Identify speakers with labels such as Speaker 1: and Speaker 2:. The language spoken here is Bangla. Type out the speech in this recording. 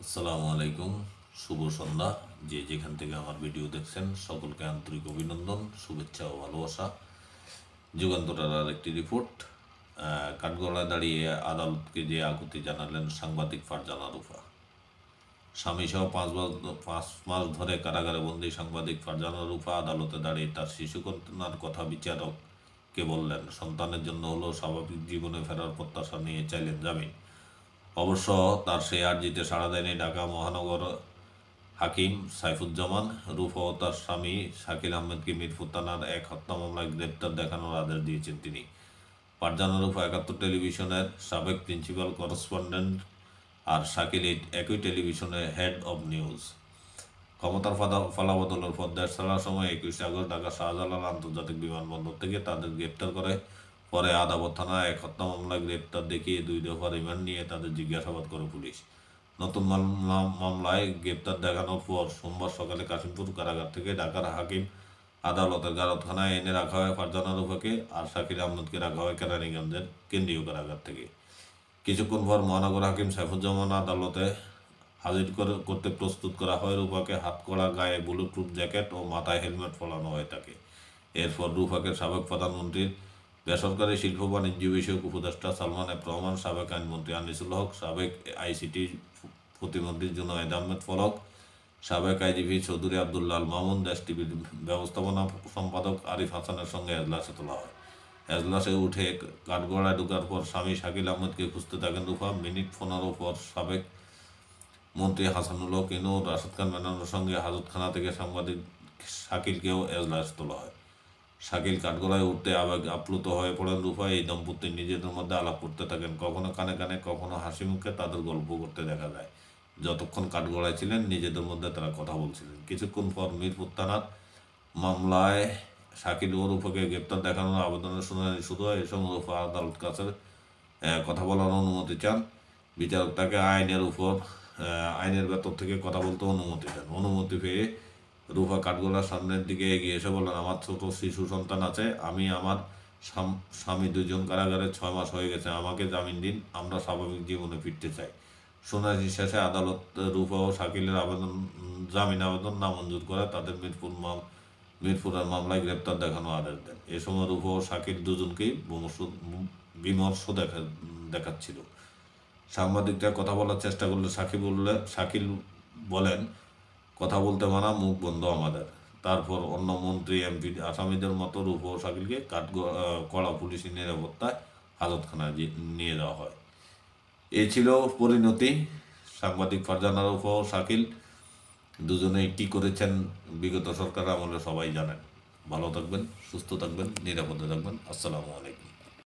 Speaker 1: আসসালামু আলাইকুম, শুভ সন্ধ্যা। যে যেখান থেকে আমার ভিডিও দেখছেন সকলকে আন্তরিক অভিনন্দন, শুভেচ্ছা ও ভালোবাসা। যুগান্তরের আর একটি রিপোর্ট। কাঠগড়ায় দাঁড়িয়ে আদালতকে যে আকুতি জানালেন সাংবাদিক ফারজানা রুফা। স্বামীসহ 5 মাস ধরে কারাগারে বন্দী সাংবাদিক ফারজানা রুফা আদালতে দাঁড়িয়ে তার শিশুকন্যার কথা বিচারককে বললেন। সন্তানের জন্য হলেও স্বাভাবিক জীবনে ফেরার প্রত্যাশা নিয়ে চাইলেন জামিন। অবশ্য তার সেই আর্জিতে সাড়া দেয়নি ঢাকা মহানগর হাকিম সাইফুজ্জামান। রুফা ও তার স্বামী শাকিল আহমেদকে মিরপুর থানার এক হত্যা মামলায় গ্রেপ্তার দেখানোর আদেশ দিয়েছেন তিনি। ফারজানা রুফা ৭১ টেলিভিশনের সাবেক প্রিন্সিপাল করেসপন্ডেন্ট আর শাকিল একই টেলিভিশনের হেড অব নিউজ। ক্ষমতার ফালাবদলের পর দেশ ছাড়ার সময় ২১ আগস্ট ঢাকা শাহজালাল আন্তর্জাতিক বিমানবন্দর থেকে তাদের গ্রেপ্তার করে। পরে আদাবর থানায় এক হত্যা মামলায় গ্রেপ্তার দেখিয়ে ২ দফা রিমান্ড নিয়ে তাদের জিজ্ঞাসাবাদ করে পুলিশ। নতুন মামলায় গ্রেপ্তার দেখানোর পর সোমবার সকালে কাশিমপুর কারাগার থেকে ঢাকার হাকিম আদালতের গারদখানায় এনে রাখা হয় ফারজানা রুফাকে, আর শাকিল আহমদকে রাখা হয় কেরানীগঞ্জের কেন্দ্রীয় কারাগার থেকে। কিছুক্ষণ পর মহানগর হাকিম সাইফুজ্জামান আদালতে হাজির করতে প্রস্তুত করা হয় রুফাকে। হাতকড়া, গায়ে বুলেট প্রুফ জ্যাকেট ও মাথায় হেলমেট পরানো হয় তাকে। এরপর রুফাকে সাবেক প্রধানমন্ত্রীর বেসরকারি শিল্প বাণিজ্য বিষয়ক উপদেষ্টা সালমান এফ রহমান, সাবেক আইনমন্ত্রী আনিসুল হক, সাবেক আইসিটি প্রতিমন্ত্রী জুনায়েদ আহমেদ ফলক, সাবেক আইজিপি চৌধুরী আবদুল্লাহ আল মামুন, দেশ টিভির ব্যবস্থাপনা সম্পাদক আরিফ হাসানের সঙ্গে এজলাসে তোলা হয়। এজলাসে উঠে কাঠগড়ায় ঢোকার পর স্বামী শাকিল আহমেদকে খুঁজতে থাকেন রুফা। মিনিট ১৫ পর সাবেক মন্ত্রী হাসানুল হক ইনু, রাশেদ খান মেননের সঙ্গে হাজতখানা থেকে সাংবাদিক শাকিলকেও এজলাসে তোলা হয়। শাকিল কাঠগড়ায় উঠতে আবেগ আপ্লুত হয়ে পড়েন রুফা। এই দম্পতি নিজেদের মধ্যে আলাপ করতে থাকেন, কখনো কানে কানে, কখনো হাসি মুখে তাদের গল্প করতে দেখা যায়। যতক্ষণ কাঠগড়ায় ছিলেন নিজেদের মধ্যে তারা কথা বলছিলেন। কিছুক্ষণ পর মিরপুর থানার মামলায় শাকিল ও রুফাকে গ্রেপ্তার দেখানোর আবেদনের শুনানি শুরু হয়। এ সময় রুফা আদালত কাছে কথা বলার অনুমতি চান। বিচারক তাকে আইনের ভেতর থেকে কথা বলতে অনুমতি দেন। অনুমতি পেয়ে রুফা কাঠগোলার সামনের দিকে এগিয়ে এসে বললেন, আমার ছোট শিশু সন্তান আছে, আমি আমার স্বামী ২জন কারাগারে ৬ মাস হয়ে গেছে, আমাকে জামিন দিন, আমরা স্বাভাবিক জীবনে ফিরতে চাই। শুনানি শেষে আদালত রুফা ও শাকিলের জামিন আবেদন নামঞ্জুর করে তাদের মিরপুরের মামলায় গ্রেপ্তার দেখানো আদেশ দেন। এ সময় রুফা ও শাকিল দুজনকেই বিমর্ষ দেখাচ্ছিল। সাংবাদিকরা কথা বলার চেষ্টা করলে শাকিল বলেন, কথা বলতে মানা, মুখ বন্ধ আমাদের। তারপর অন্য মন্ত্রী, এমপি, আসামিদের মতো রুফা ও শাকিলকে কড়া পুলিশি নিরাপত্তায় হাজতখানায় নিয়ে যাওয়া হয়। এই ছিল পরিণতি। সাংবাদিক ফারজানা রুফা ও শাকিল দুজনেই কী করেছেন বিগত সরকার আমলে সবাই জানেন। ভালো থাকবেন, সুস্থ থাকবেন, নিরাপদে থাকবেন। আসসালামু আলাইকুম।